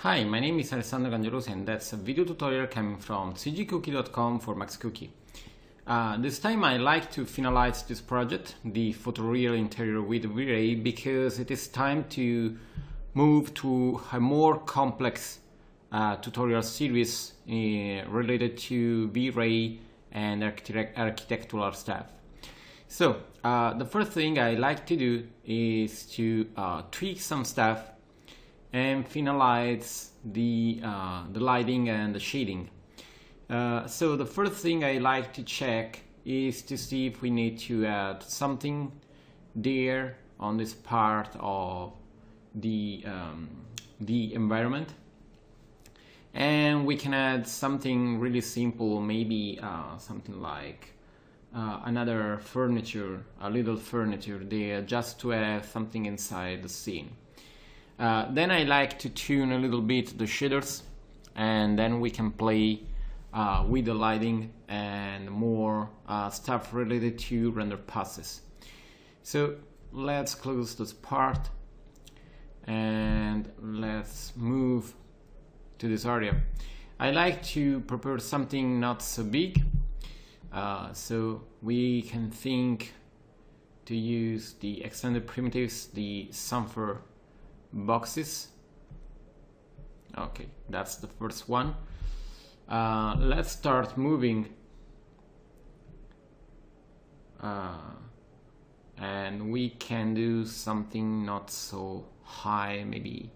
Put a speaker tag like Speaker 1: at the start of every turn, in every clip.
Speaker 1: Hi, my name is Alessandro Cangelosi and that's a video tutorial coming from cgcookie.com for Max Cookie. This time I like to finalize this project, the Photoreal interior with VRay, because it is time to move to a more complex tutorial series related to VRay and architectural stuff. So the first thing I like to do is to tweak some stuff and finalize the lighting and the shading. So the first thing I like to check is to see if we need to add something there on this part of the environment, and we can add something really simple, maybe something like another furniture, a little furniture there, just to have something inside the scene. Then I like to tune a little bit the shaders, and then we can play with the lighting and more stuff related to render passes. So let's close this part and let's move to this area. I like to prepare something not so big, so we can think to use the extended primitives, the chamfer boxes. Okay, that's the first one. Let's start moving, and we can do something not so high, maybe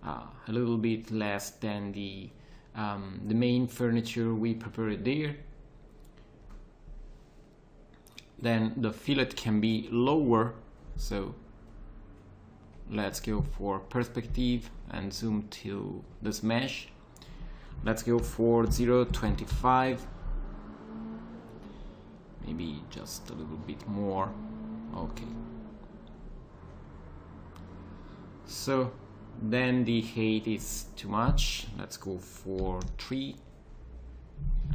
Speaker 1: a little bit less than the main furniture we prepared there. Then the fillet can be lower, so let's go for perspective and zoom to this mesh. Let's go for 0.25, maybe just a little bit more. Okay, so then the height is too much. Let's go for 3,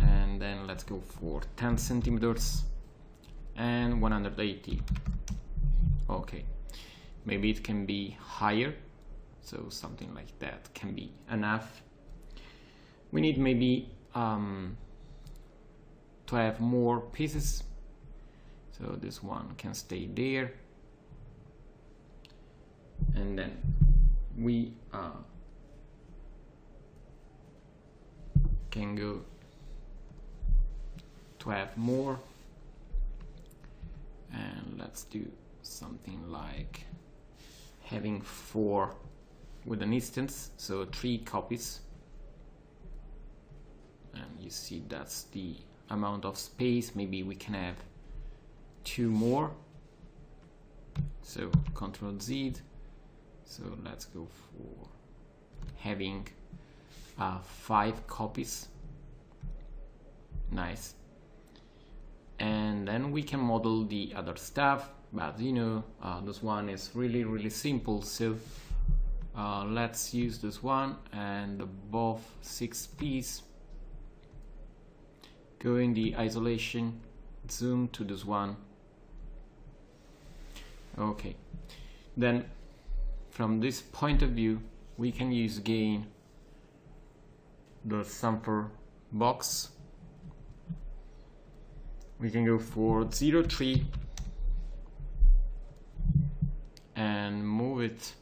Speaker 1: and then let's go for 10 centimeters and 180. Okay, maybe it can be higher, so something like that can be enough. We need maybe to have more pieces, so this one can stay there, and then we can go to have more, and let's do something like having 4 with an instance, so 3 copies, and you see that's the amount of space. Maybe we can have 2 more, so Ctrl Z. So let's go for having 5 copies. Nice. And then we can model the other stuff, but you know, this one is really simple, so let's use this one and above 6 piece. Go in the isolation, zoom to this one. Okay, then from this point of view we can use again the chamfer box. We can go for 0.3 and move it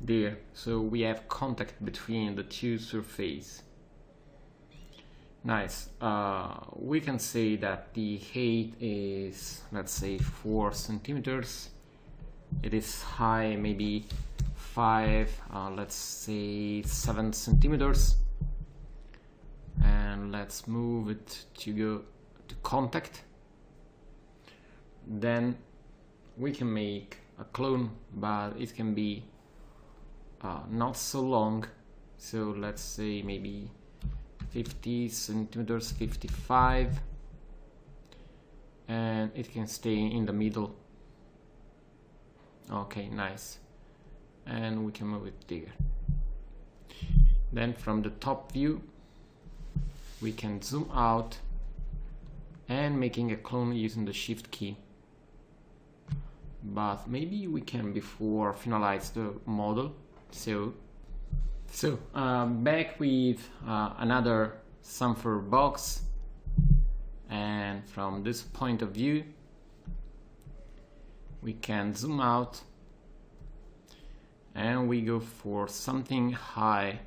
Speaker 1: there, so we have contact between the 2 surfaces. Nice. We can say that the height is, let's say, 4 centimeters. It is high, maybe 5, let's say 7 centimeters, and let's move it to go to contact. Then we can make a clone, but it can be not so long, so let's say maybe 50 centimeters, 55, and it can stay in the middle. Okay, nice. And we can move it there. Then from the top view we can zoom out and making a clone using the shift key. but maybe we can before finalize the model. So back with another chamfer box, and from this point of view we can zoom out and we go for something high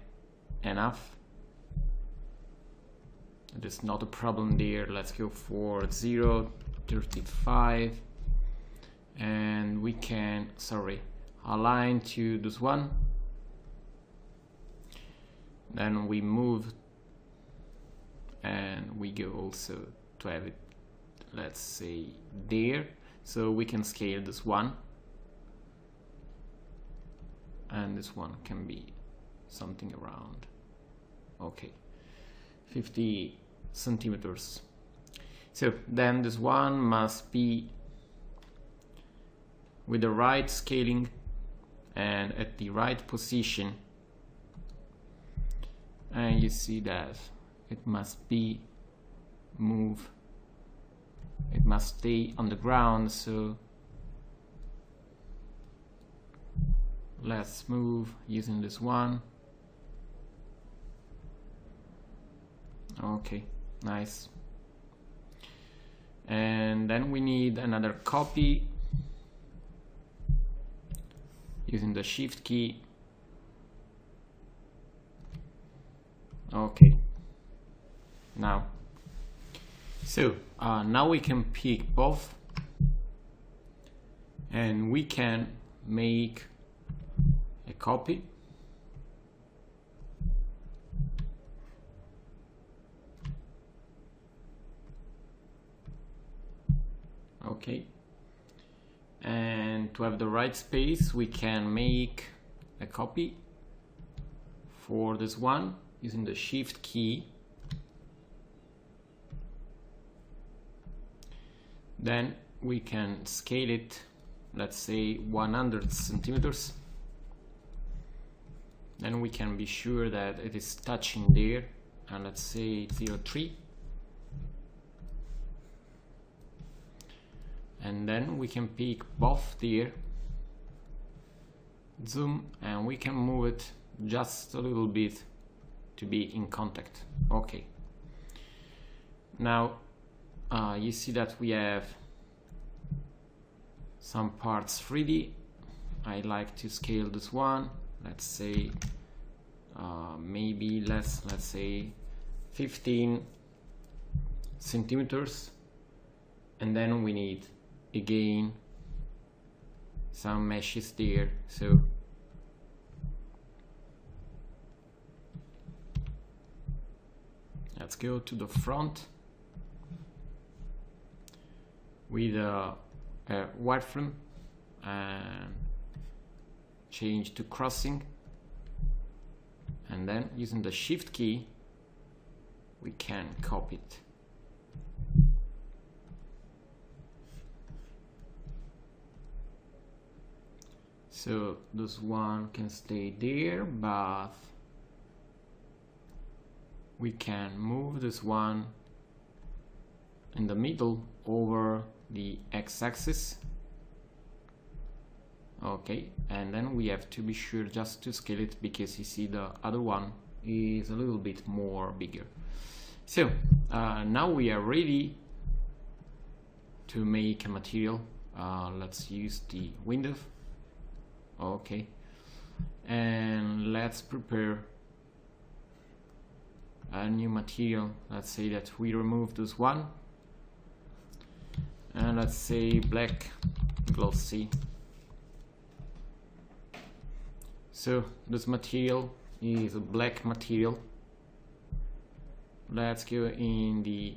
Speaker 1: enough. There's not a problem there. Let's go for 0.35 and we can align to this one. Then we move and we go also to have it, let's say, there, so we can scale this one, and this one can be something around 50 centimeters. So then this one must be with the right scaling and at the right position, and you see that it must be it must stay on the ground. So let's move using this one. Okay, nice. And then we need another copy using the shift key. Okay, now now we can pick both and we can make a copy. Okay, and to have the right space we can make a copy for this one using the shift key. Then we can scale it, let's say 100 centimeters. Then we can be sure that it is touching there, and let's say 0.3. And then we can pick both there, zoom, and we can move it just a little bit to be in contact. Okay, now you see that we have some parts 3D. I like to scale this one, let's say maybe less, let's say 15 centimeters, and then we need again some meshes there. So let's go to the front with a wireframe and change to crossing, and then using the shift key we can copy it. So this one can stay there, but we can move this one in the middle over the x-axis. Okay, and then we have to be sure just to scale it, because you see the other one is a little bit more bigger. So now we are ready to make a material. Let's use the window. Okay, and let's prepare a new material. Let's say that we remove this one, and let's say black glossy. So this material is a black material. Let's go in the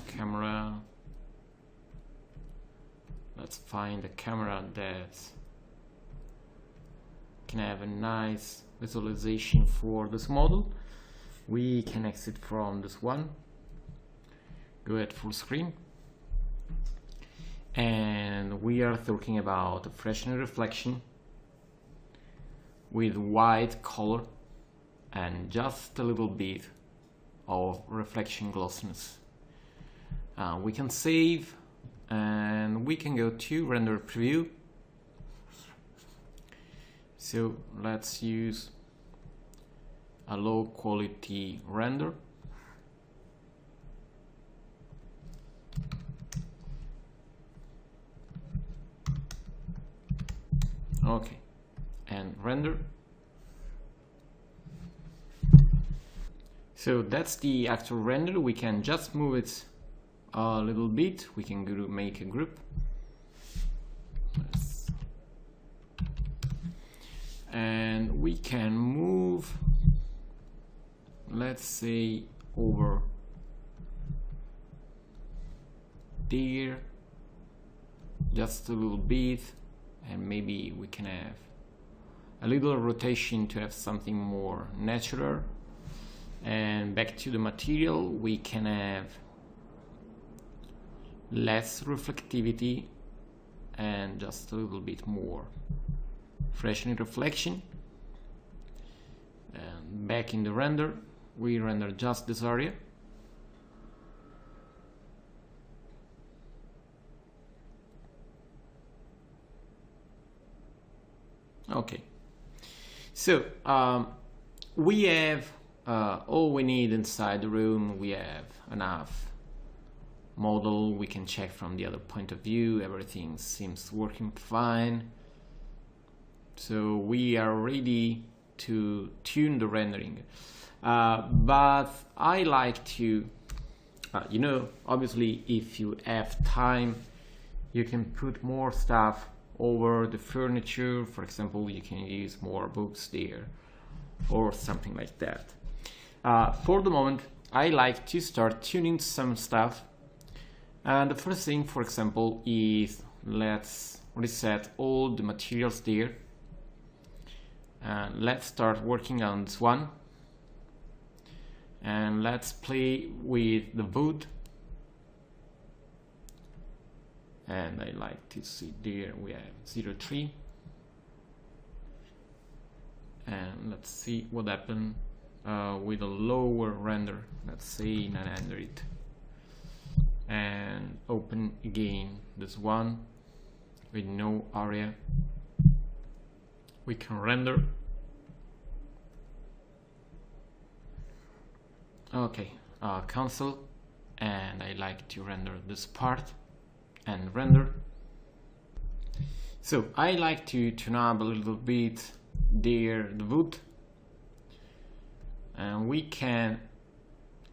Speaker 1: camera. Let's find a camera that can have a nice visualization for this model. We can exit from this one, go at full screen, and we are talking about a freshener reflection with white color and just a little bit of reflection glossiness. We can save and we can go to render preview. So let's use a low quality render. Okay, and render. So that's the actual render. We can just move it a little bit. We can make a group. And we can move, let's say, over there just a little bit, and maybe we can have a little rotation to have something more natural. And back to the material, we can have less reflectivity and just a little bit more freshening reflection. And back in the render, we render just this area. Okay, so we have all we need inside the room. We have enough model. We can check from the other point of view. Everything seems working fine. So we are ready to tune the rendering. But I like to, obviously if you have time, you can put more stuff over the furniture. For example, you can use more books there or something like that. For the moment, I like to start tuning some stuff. And the first thing, for example, is let's reset all the materials there. Let's start working on this one. And let's play with the wood. And I like to see there we have 0.3. And let's see what happened with a lower render. Let's say 900. And open again this one with no area. We can render. Okay, cancel, and I like to render this part and render. So I like to tune up a little bit there the wood, and we can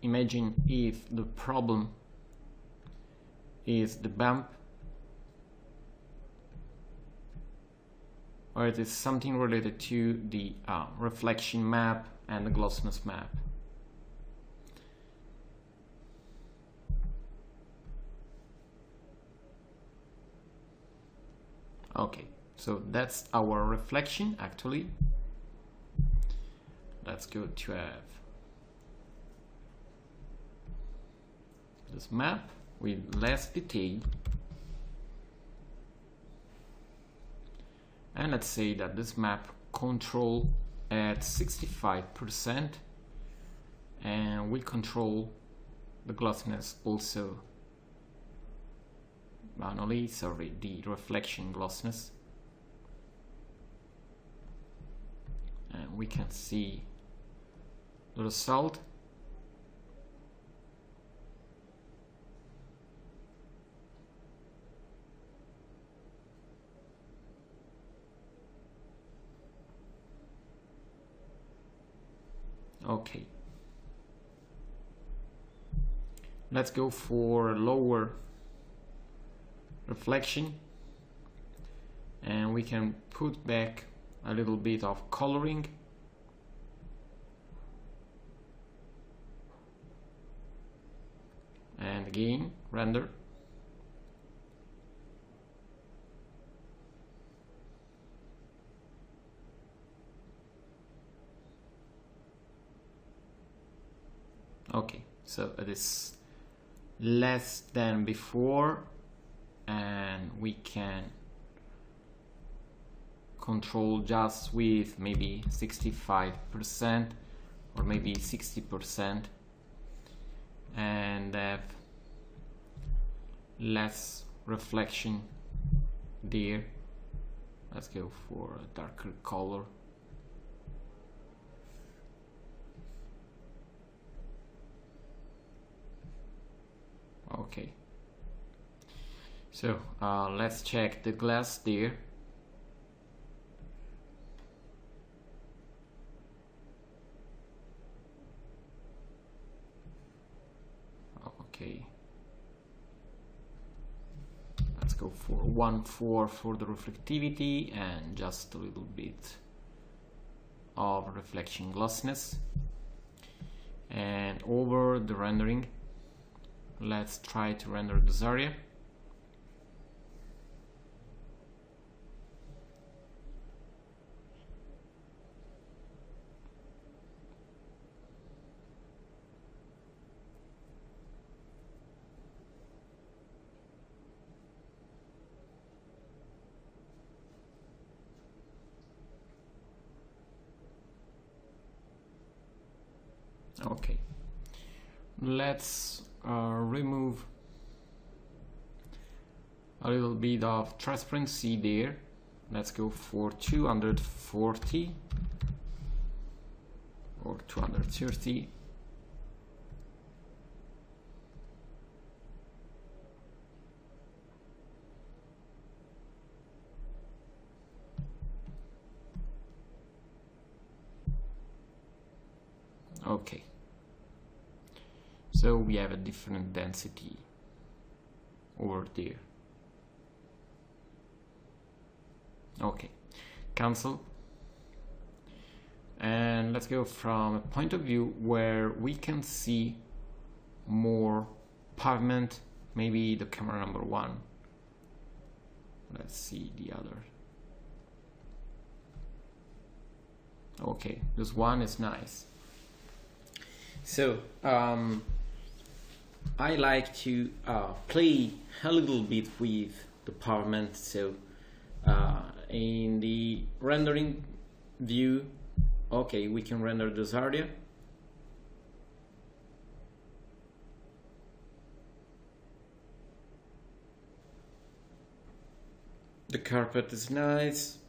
Speaker 1: imagine if the problem is the bump, or it is something related to the reflection map and the glossiness map. Okay, so that's our reflection actually. Let's go to have this map with less detail. And let's say that this map control at 65%, and we control the glossiness also manually, the reflection glossiness. And we can see the result. Okay, let's go for lower reflection, and we can put back a little bit of coloring. And again, render. Okay, so it is less than before, and we can control just with maybe 65% or maybe 60%, and have less reflection there. Let's go for a darker color. Okay, so let's check the glass there. Okay, let's go for 1.4 for the reflectivity and just a little bit of reflection glossiness. And over the rendering, let's try to render this area. Okay, let's remove a little bit of transparency there. Let's go for 240 or 230. Okay, so we have a different density over there. Okay, cancel, and let's go from a point of view where we can see more pavement, maybe the camera number 1. Let's see the other. Okay, this one is nice. So I like to play a little bit with the pavement. So in the rendering view, okay, we can render this area. The carpet is nice.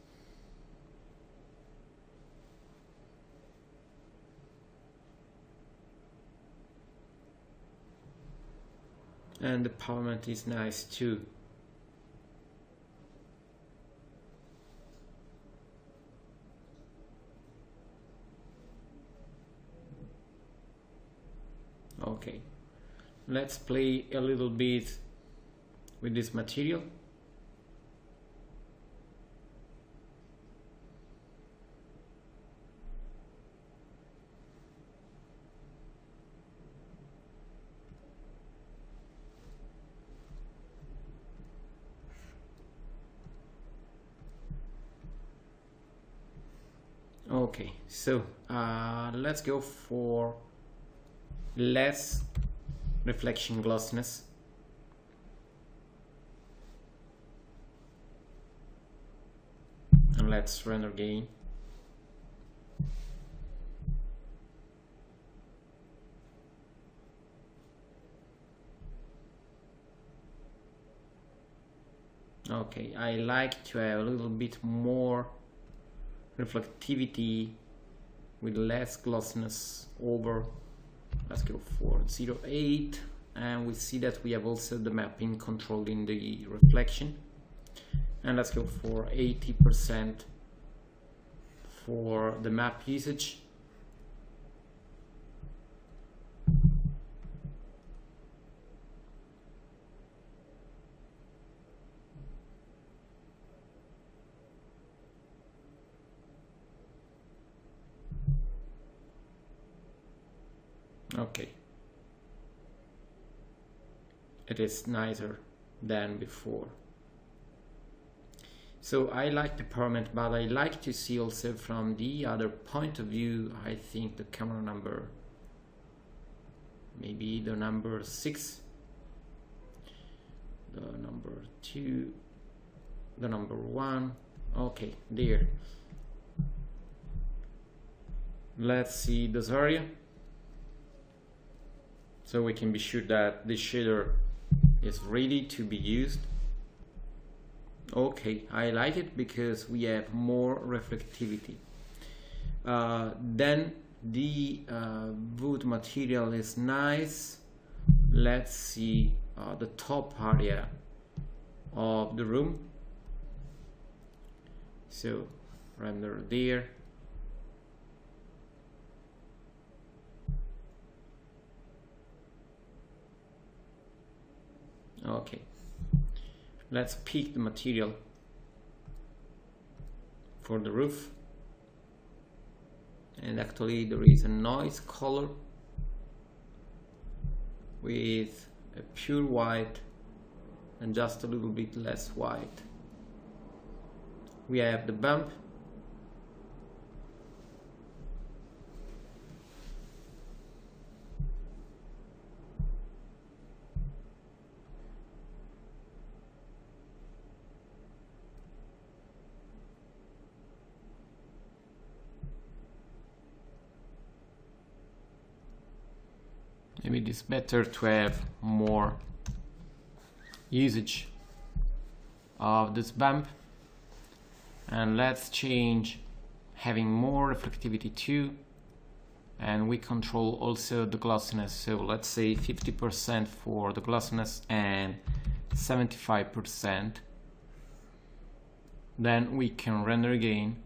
Speaker 1: And the pavement is nice too. Okay, let's play a little bit with this material. Okay, so let's go for less reflection glossiness. And let's render again. Okay, I like to have a little bit more reflectivity with less glossiness over. Let's go for 0.8, and we see that we have also the mapping controlling the reflection. And let's go for 80% for the map usage. Okay, it is nicer than before. So I like the pavement, but I like to see also from the other point of view. I think the camera number, maybe the number 6, the number 2, the number 1. Okay, there. Let's see this area, so we can be sure that the shader is ready to be used. Okay, I like it because we have more reflectivity. Then the wood material is nice. Let's see the top area of the room. So render there. Okay, let's pick the material for the roof, and actually there is a noise color with a pure white and just a little bit less white. We have the bump, maybe it is better to have more usage of this bump, and let's change having more reflectivity too, and we control also the glossiness, so let's say 50% for the glossiness and 75%. Then we can render again.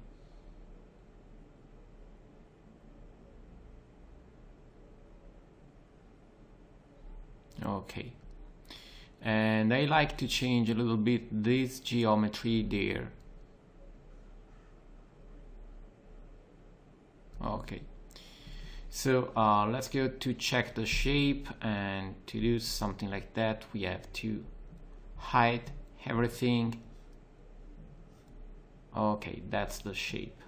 Speaker 1: Okay, and I like to change a little bit this geometry there. Okay, so let's go to check the shape, and to do something like that we have to hide everything. Okay, that's the shape.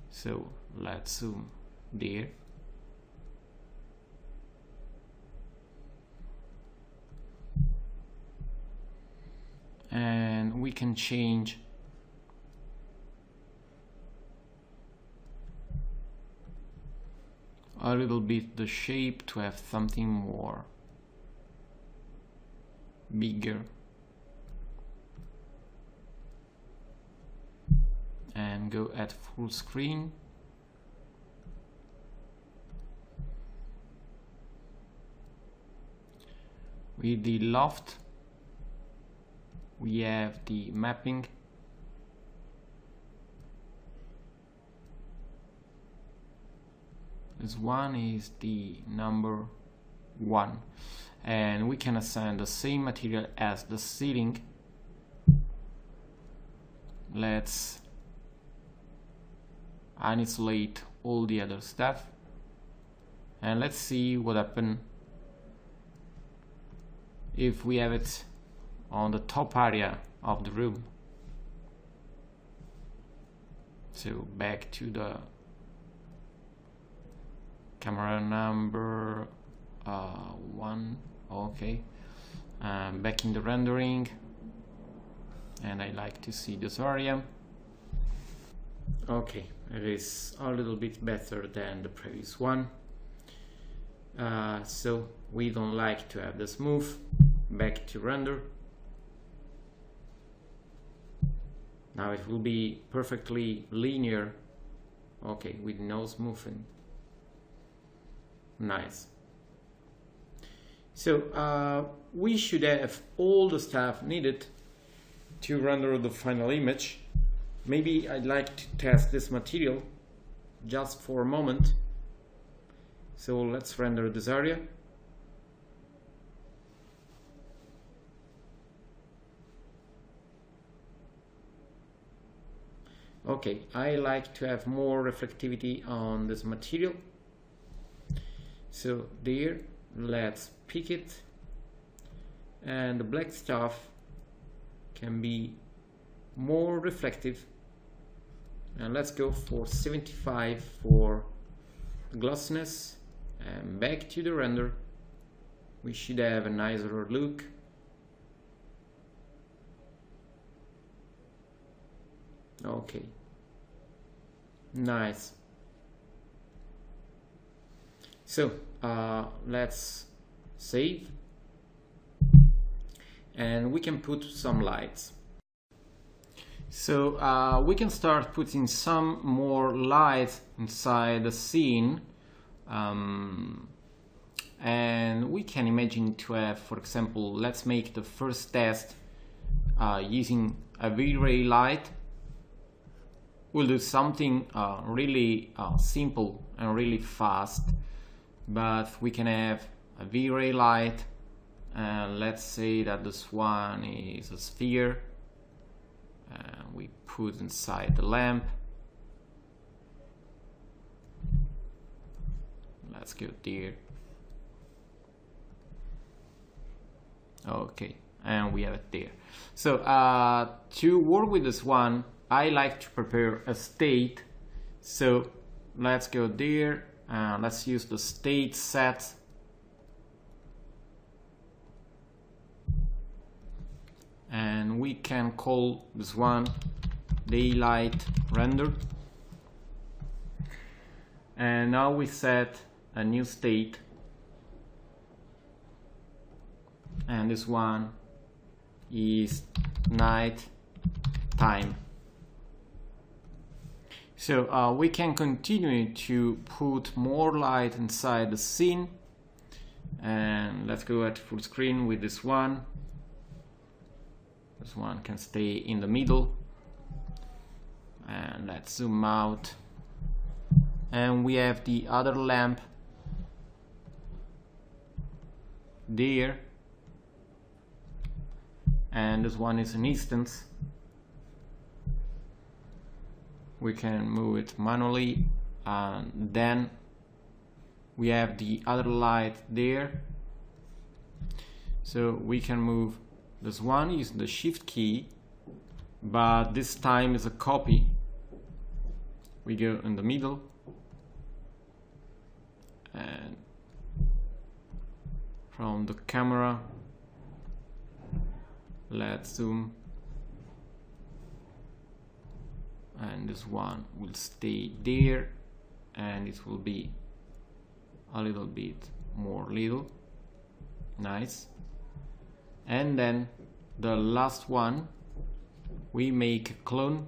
Speaker 1: So let's zoom there. And we can change a little bit the shape to have something more bigger, and go at full screen. With the loft we have the mapping. This one is the number 1, and we can assign the same material as the ceiling. Let's unisolate all the other stuff, and let's see what happens if we have it on the top area of the room. So back to the camera number 1. Okay, back in the rendering, and I like to see this area. Okay, it is a little bit better than the previous one. So we don't like to have this move. Back to render. Now it will be perfectly linear. Okay, with no smoothing. Nice. So we should have all the stuff needed to render the final image. Maybe I'd like to test this material just for a moment. So let's render this area. Okay, I like to have more reflectivity on this material. So there, let's pick it, and the black stuff can be more reflective, and let's go for 75 for glossiness, and back to the render. We should have a nicer look. Okay, nice. So let's save, and we can put some lights. So we can start putting some more light inside the scene, and we can imagine to have, for example, let's make the first test using a VRay light. We'll do something really simple and really fast, but we can have a VRay light, and let's say that this one is a sphere. We put inside the lamp. Let's go there. Okay, and we have it there. So to work with this one, I like to prepare a state. So let's go there and let's use the state set. And we can call this one daylight render. And now we set a new state. And this one is night time. So we can continue to put more light inside the scene. And let's go at full screen with this one. This one can stay in the middle, and let's zoom out, and we have the other lamp there, and this one is an instance. We can move it manually, and then we have the other light there, so we can move this one using the shift key, but this time is a copy. We go in the middle, and from the camera let's zoom, and this one will stay there, and it will be a little bit more little. Nice. And then the last one, we make a clone,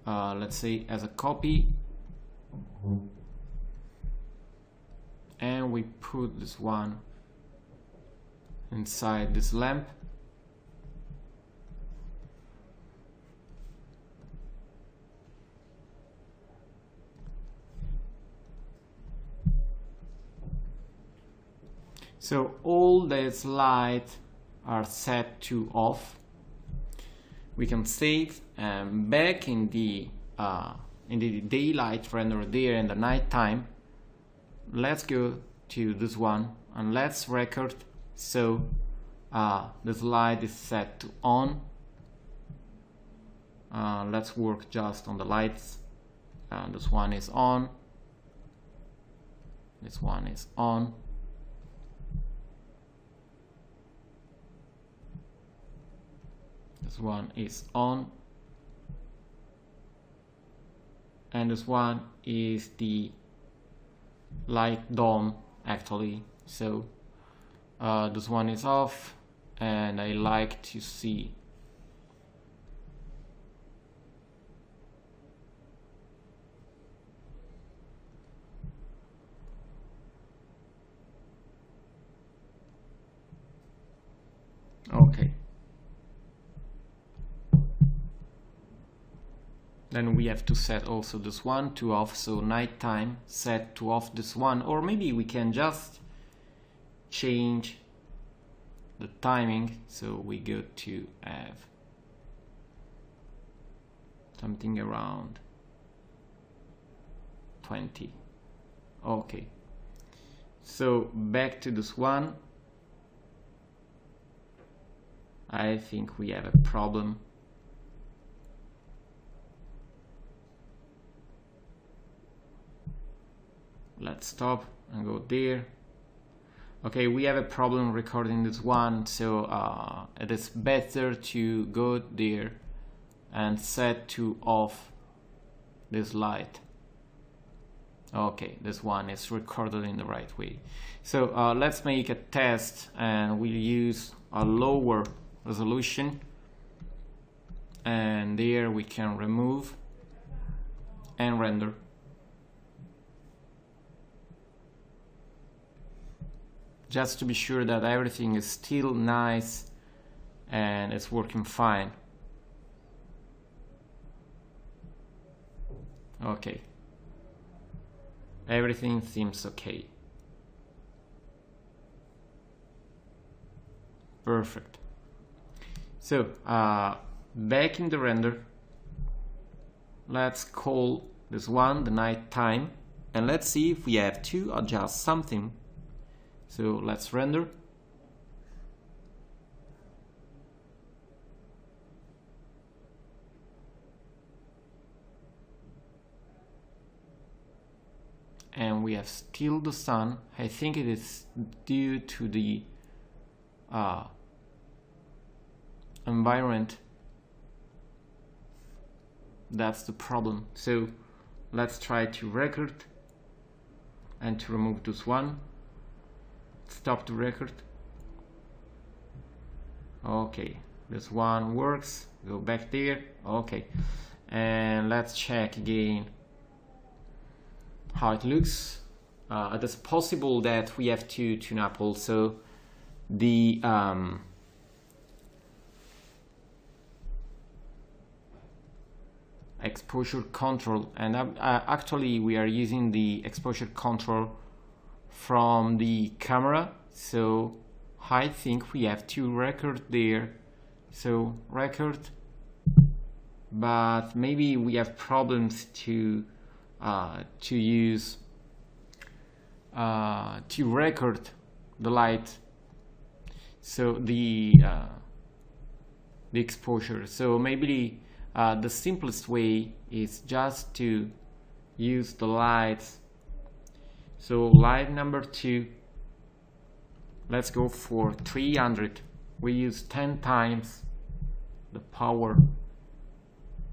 Speaker 1: let's say as a copy, and we put this one inside this lamp. So all these lights are set to off. We can save, and back in the daylight render there in the night time, let's go to this one and let's record. So this light is set to on. Let's work just on the lights. This one is on. This one is on. This one is on, and this one is the light dawn actually. So this one is off, and I like to see okay. Then we have to set also this one to off, so nighttime set to off this one, or maybe we can just change the timing, so we go to have something around 20. Okay, so back to this one. I think we have a problem. Let's stop and go there. Okay, we have a problem recording this one, so it is better to go there and set to off this light. Okay, this one is recorded in the right way. So let's make a test, and we'll use a lower resolution. and there we can remove and render. Just to be sure that everything is still nice and it's working fine. Okay, everything seems okay. Perfect. So back in the render, let's call this one the night time, and let's see if we have to adjust something. So let's render. And we have still the sun. I think it is due to the environment. That's the problem. So let's try to record and to remove this one. Stop the record. Okay, this one works. Go back there. Okay, and let's check again how it looks. It is possible that we have to tune up also the exposure control, and actually we are using the exposure control from the camera, so I think we have to record there. So record, but maybe we have problems to use to record the light, so the exposure. So maybe the simplest way is just to use the lights. So light number 2, let's go for 300. We use 10 times the power,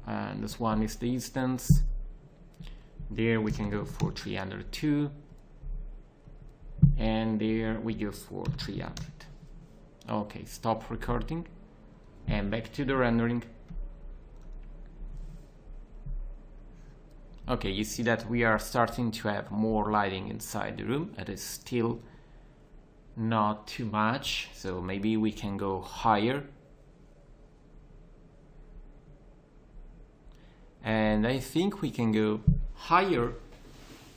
Speaker 1: and this one is the distance. There we can go for 302, and there we go for 300. Okay, stop recording and back to the rendering. Okay, you see that we are starting to have more lighting inside the room. It is still not too much, so maybe we can go higher. And I think we can go higher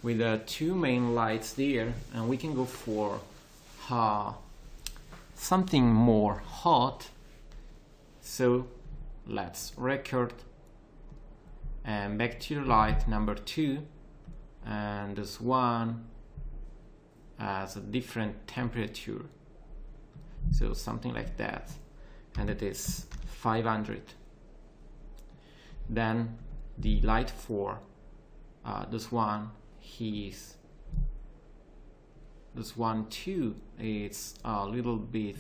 Speaker 1: with the 2 main lights there, and we can go for something more hot. So let's record and back to the light number 2, and this one has a different temperature, so something like that, and it is 500. Then the light 4, this one too, it's a little bit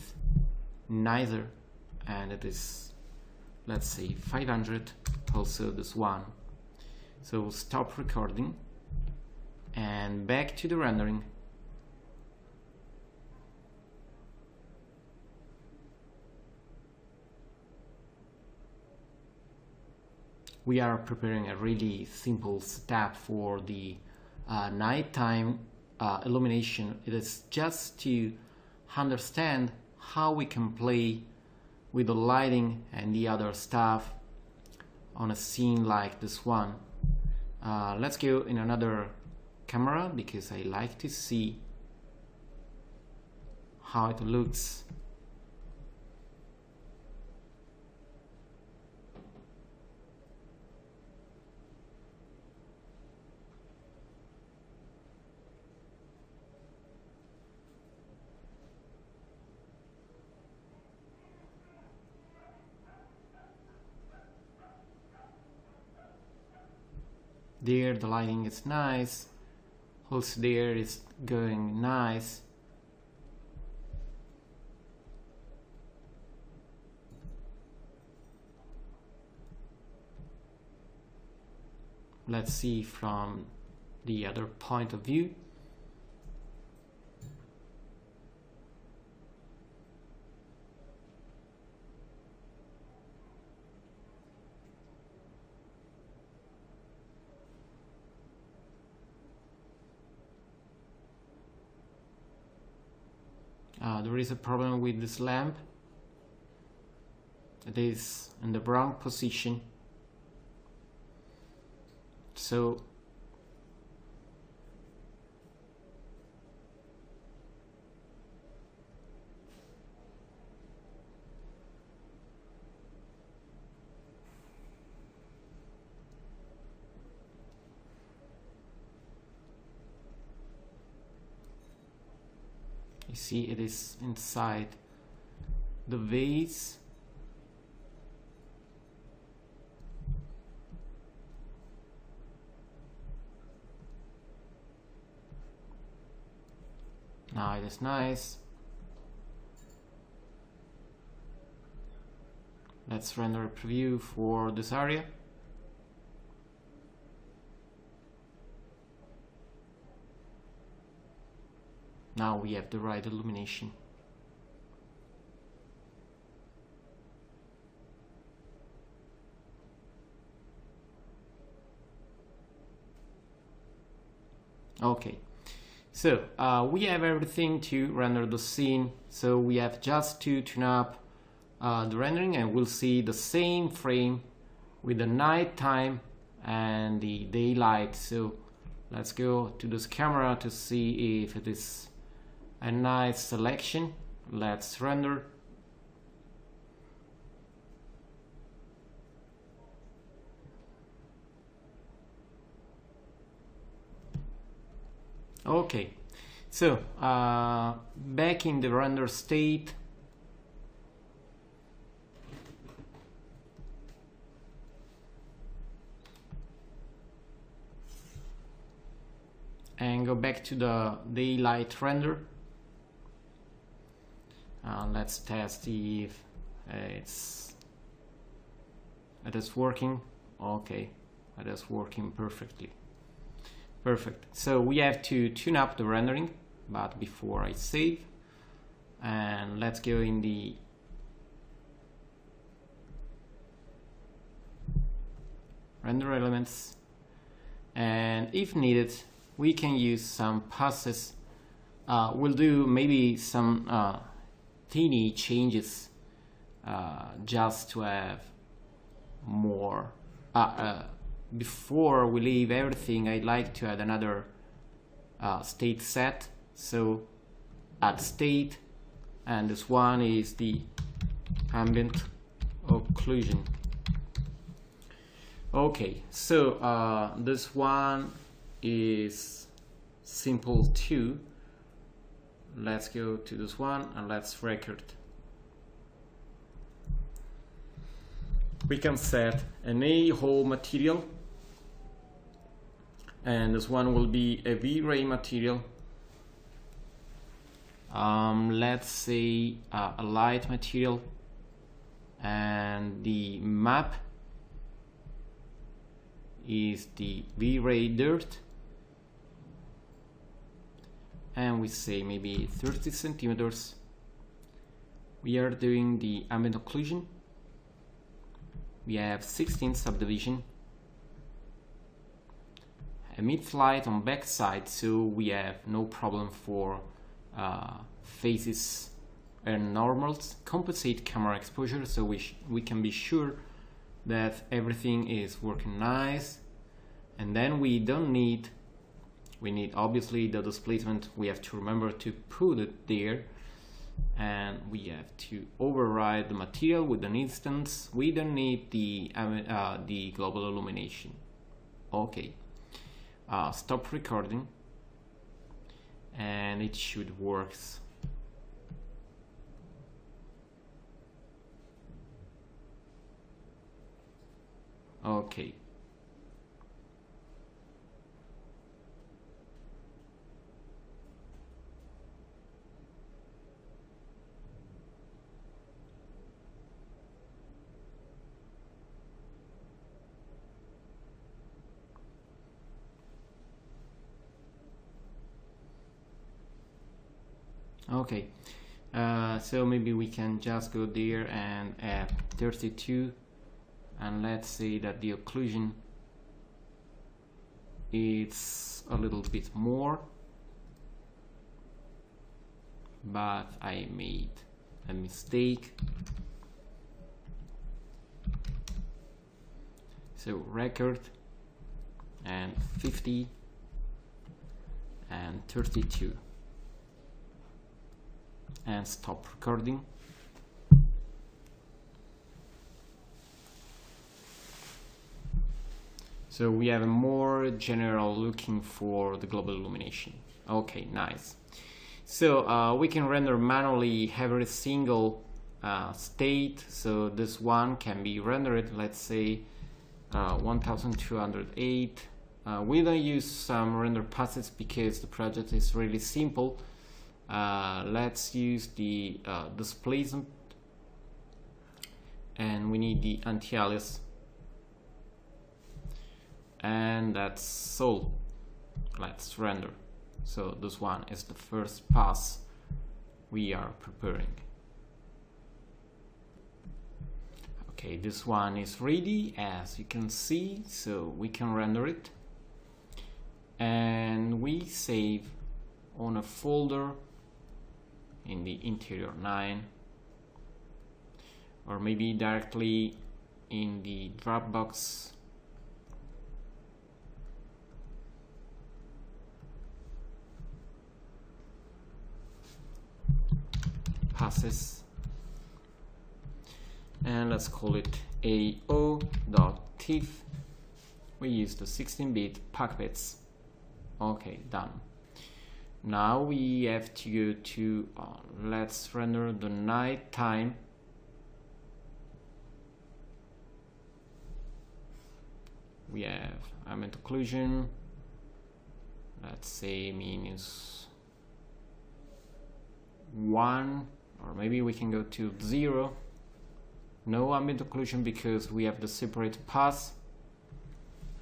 Speaker 1: nicer, and it is, let's say, 500. Also this one. So stop recording and back to the rendering. We are preparing a really simple step for the nighttime illumination. It is just to understand how we can play with the lighting and the other stuff on a scene like this one. Let's go in another camera because I like to see how it looks. There the lighting is nice, also there is going nice. Let's see from the other point of view. there is a problem with this lamp. It is in the wrong position, so you see it is inside the vase. Now it is nice. Let's render a preview for this area. Now we have the right illumination. Okay, so we have everything to render the scene. So we have just to tune up the rendering, and we'll see the same frame with the night time and the daylight. So let's go to this camera to see if it is a nice selection. Let's render. Okay, so back in the render state, and go back to the daylight render. Let's test if it is working. Okay, it is working perfectly. Perfect. So we have to tune up the rendering, but before I save, and let's go in the render elements, and if needed we can use some passes. We'll do maybe some teeny changes just to have more. Before we leave everything, I'd like to add another state set. So add state, and this one is the ambient occlusion. Okay, so this one is simple too. Let's go to this one and let's record. We can set an A-hole material, and this one will be a VRay material. Let's say a light material, and the map is the VRay dirt, and we say maybe 30 centimeters. We are doing the ambient occlusion. We have 16 subdivision, a mid-flight on back side, so we have no problem for phases and normals. Compensate camera exposure, so we can be sure that everything is working nice. And then we need obviously the displacement. We have to remember to put it there, and we have to override the material with an instance. We don't need the global illumination. Okay, stop recording, and it should work. Okay. Okay, so maybe we can just go there and add 32, and let's say that the occlusion is a little bit more, but I made a mistake. So record and 50 and 32 and stop recording. So we have a more general looking for the global illumination. Okay, nice. So we can render manually every single state. So this one can be rendered, let's say 1208. We don't use some render passes because the project is really simple. Let's use the displacement, and we need the anti-alias, and that's all. Let's render. So this one is the first pass we are preparing. Okay, this one is ready, as you can see, so we can render it, and we save on a folder in the interior 9, or maybe directly in the Dropbox. Passes, and let's call it AO.TIFF. We use the 16-bit packbits. Okay, done. Now we have to go to let's render the night time. We have ambient occlusion, let's say -1, or maybe we can go to 0. No ambient occlusion because we have the separate pass,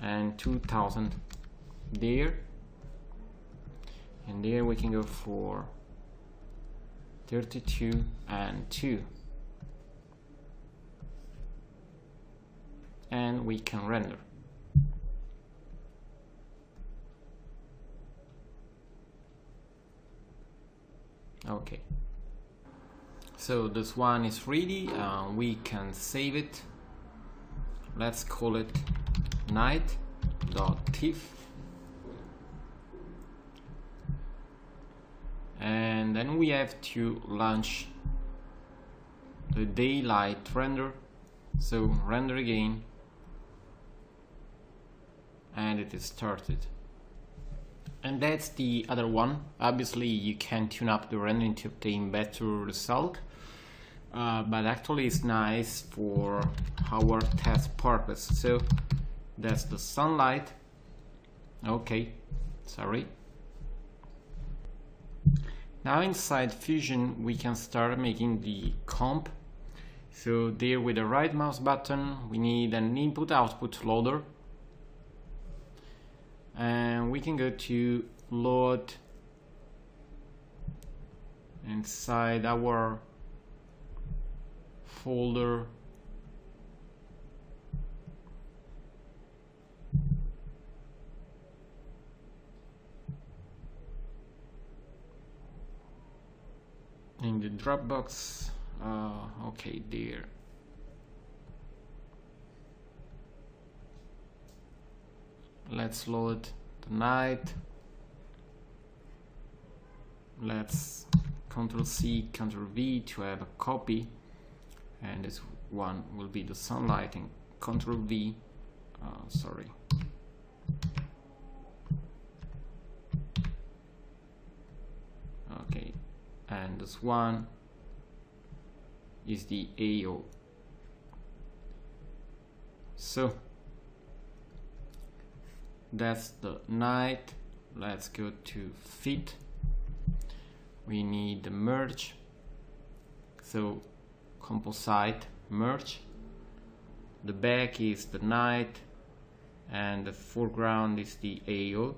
Speaker 1: and 2000 there, and there we can go for 32 and 2, and we can render. Okay, so this one is ready. We can save it. Let's call it night.tiff, and then we have to launch the daylight render. So render again, and it is started. And that's the other one. Obviously you can tune up the rendering to obtain better result, but actually it's nice for our test purpose. So that's the sunlight. Okay, sorry. Now inside Fusion we can start making the comp. So there, with the right mouse button, we need an input-output loader, and we can go to load inside our folder. In the Dropbox, okay, there. Let's load the night. Let's Ctrl+C, Ctrl+V to have a copy, and this one will be the sunlight, and Ctrl+V, sorry. Okay, and this one is the AO. So that's the night. Let's go to fit. We need the merge, so composite merge. The back is the night and the foreground is the AO.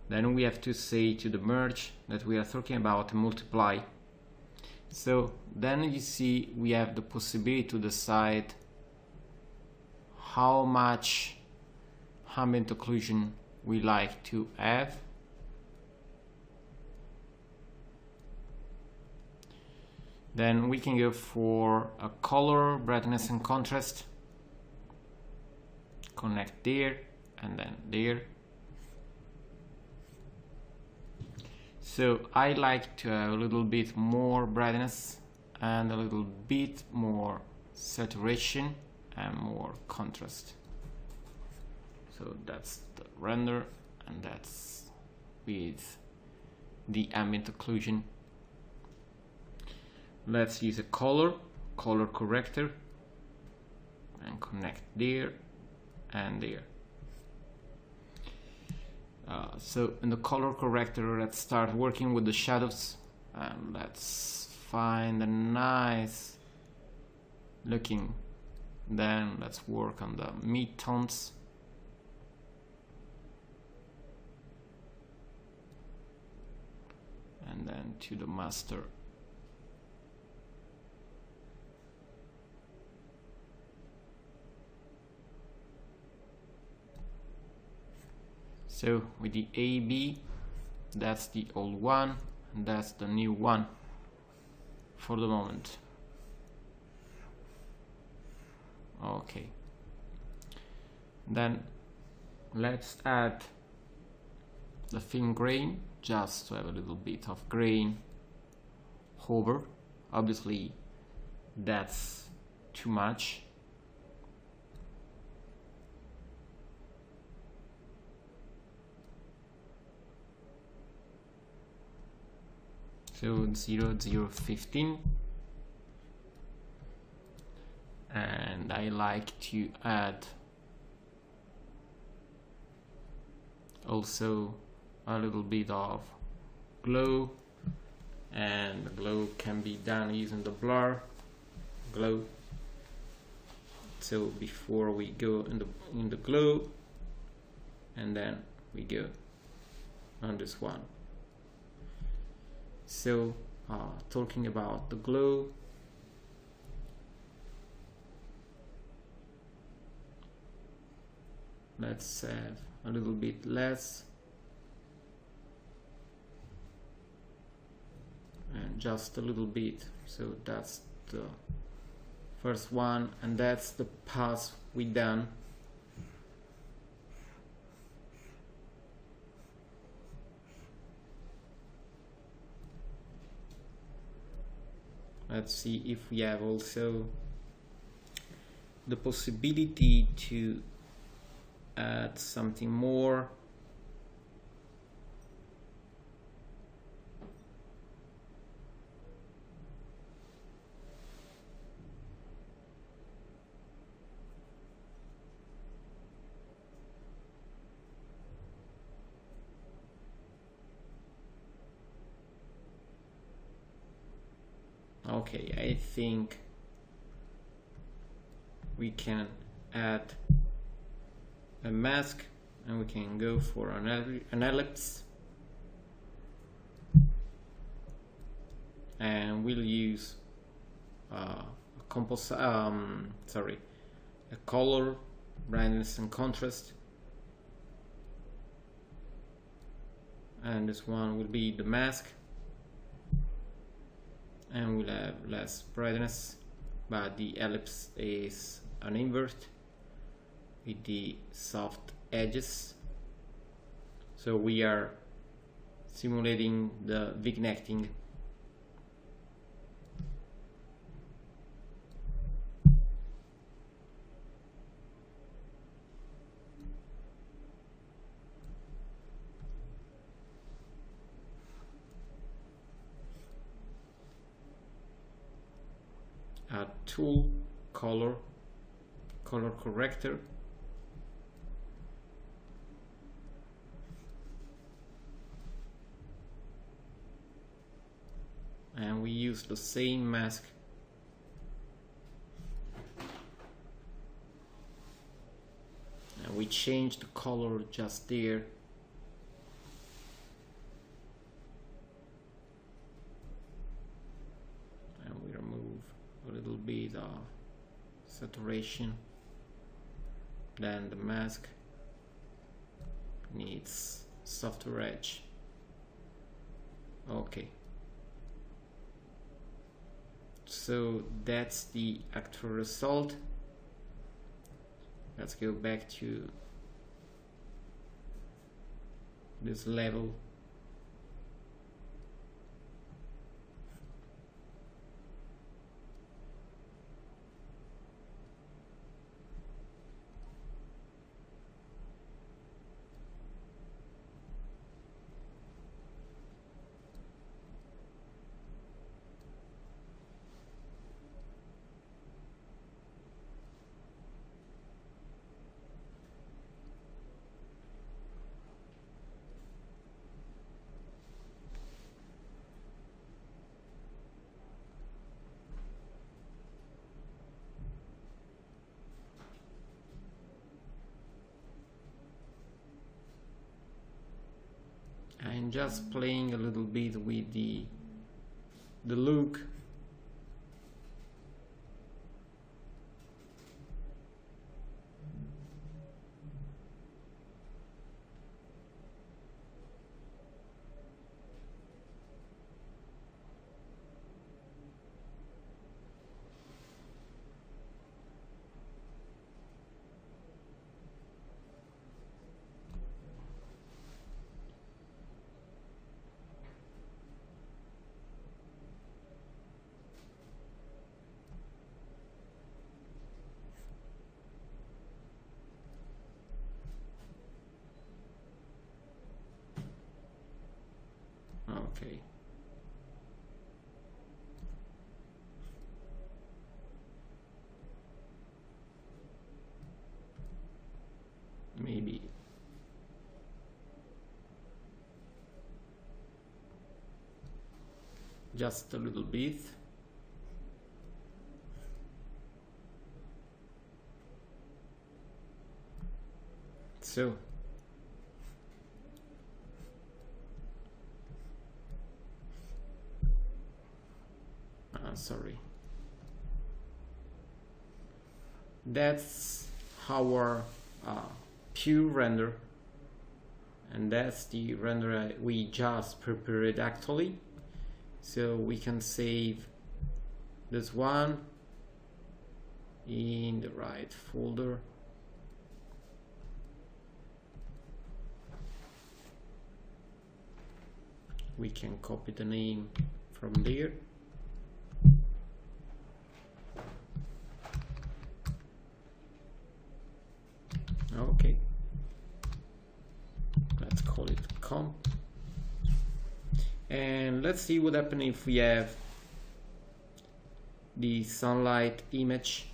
Speaker 1: Then we have to say to the merge that we are talking about multiply. So then you see we have the possibility to decide how much ambient occlusion we like to have. Then we can go for a color, brightness and contrast. Connect there and then there. So I like to have a little bit more brightness and a little bit more saturation and more contrast. So that's the render, and that's with the ambient occlusion. Let's use a color corrector and connect there and there. So in the color corrector, let's start working with the shadows, and let's find a nice looking. Then let's work on the mid-tones. And then to the master. So with the AB, that's the old one, and that's the new one for the moment. Okay. Then let's add the film grain, just to have a little bit of grain hover. Obviously that's too much. So 0,015, and I like to add also a little bit of glow, and the glow can be done using the blur glow. So before we go in the glow, and then we go on this one. So talking about the glow, let's have a little bit less, and just a little bit. So that's the first one, and that's the pass we done. Let's see if we have also the possibility to add something more. Okay, I think we can add a mask, and we can go for an ellipse, and we'll use a color, brightness and contrast, and this one will be the mask. And we'll have less brightness, but the ellipse is an invert with the soft edges. So we are simulating the vignetting. Add tool, color corrector, and we use the same mask. And we change the color just there. And we remove a little bit of saturation. Then the mask needs softer edge. Okay. So that's the actual result. Let's go back to this level. I'm just playing a little bit with the look. Okay. Maybe just a little bit. So sorry, that's our pure render, and that's the render we just prepared actually. So we can save this one in the right folder. We can copy the name from there. Okay, let's call it comp, and let's see what happens if we have the sunlight image.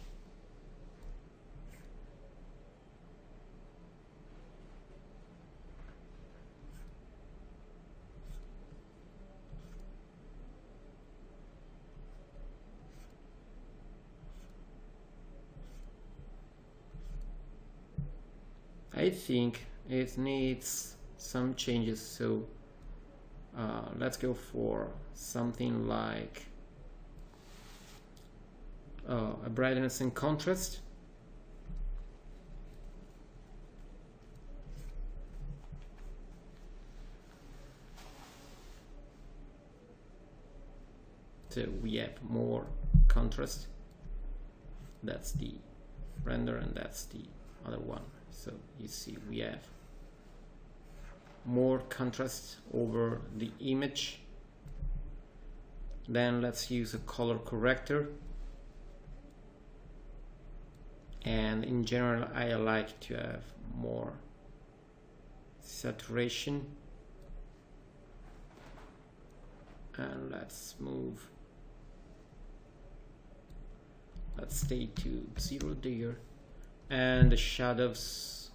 Speaker 1: I think it needs some changes, so let's go for something like a brightness and contrast. So we have more contrast. That's the render and that's the other one. So you see we have more contrast over the image. Then let's use a color corrector, and in general I like to have more saturation, and let's stay to 0 there. And the shadows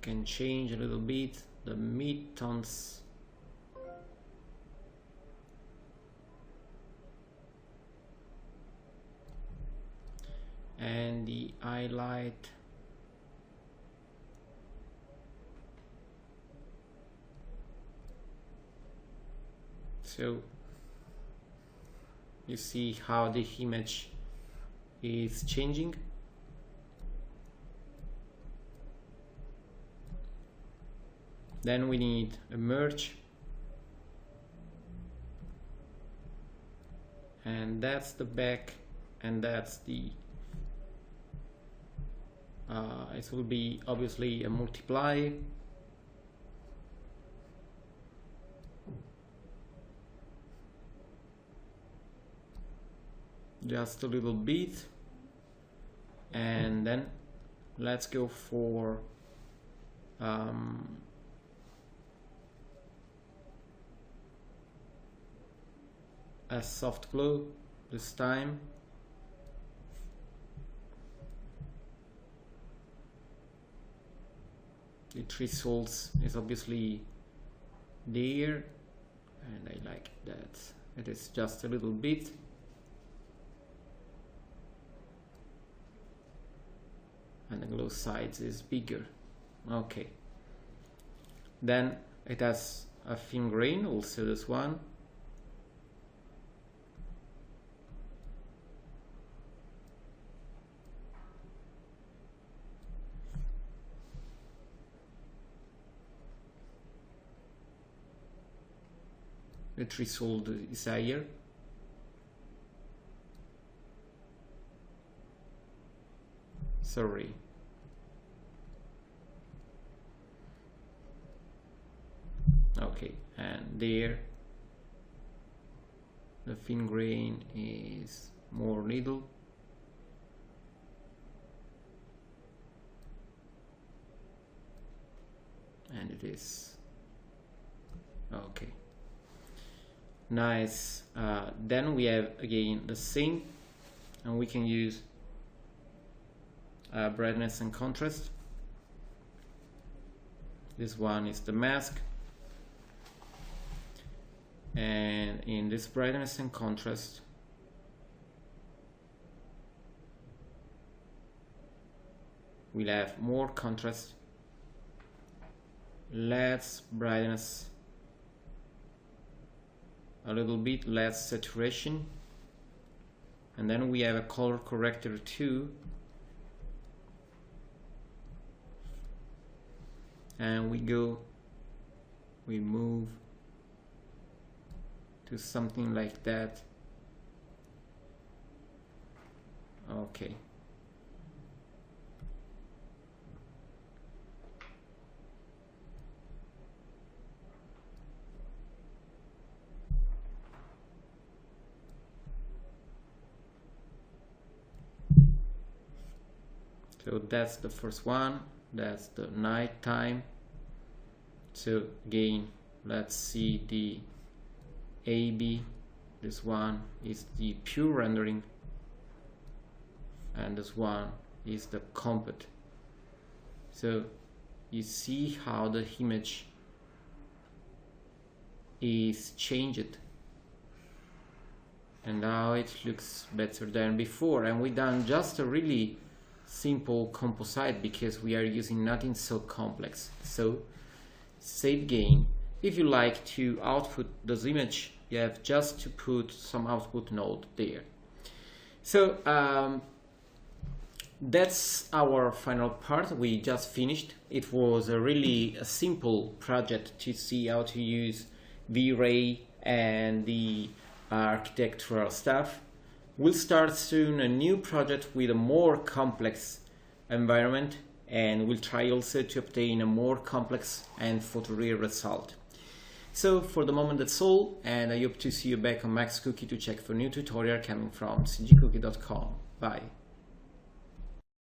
Speaker 1: can change a little bit, the mid-tones and the highlight. So you see how the image is changing. Then we need a merge, and that's the back, and that's the it will be obviously a multiply. Just a little bit, and then let's go for a soft glow this time. The threshold is obviously there, and I like that it is just a little bit. And the glow size is bigger. Okay. Then it has a thin grain, also this one. The threshold is higher. Sorry. Okay, and there the thin grain is more little. And it is okay. Nice. Then we have again the same, and we can use brightness and contrast. This one is the mask, and in this brightness and contrast we'll have more contrast, less brightness, a little bit less saturation, and then we have a color corrector too, and we move to something like that. Okay. So that's the first one, that's the night time. So again, let's see the AB. This one is the pure rendering, and this one is the compat. So you see how the image is changed and now it looks better than before. And we done just a really simple composite because we are using nothing so complex. So save gain. If you like to output this image, you have just to put some output node there. So that's our final part. We just finished. It was a really simple project to see how to use VRay and the architectural stuff. We'll start soon a new project with a more complex environment, and we'll try also to obtain a more complex and photoreal result. So for the moment that's all, and I hope to see you back on Max Cookie to check for new tutorial coming from cgcookie.com. Bye.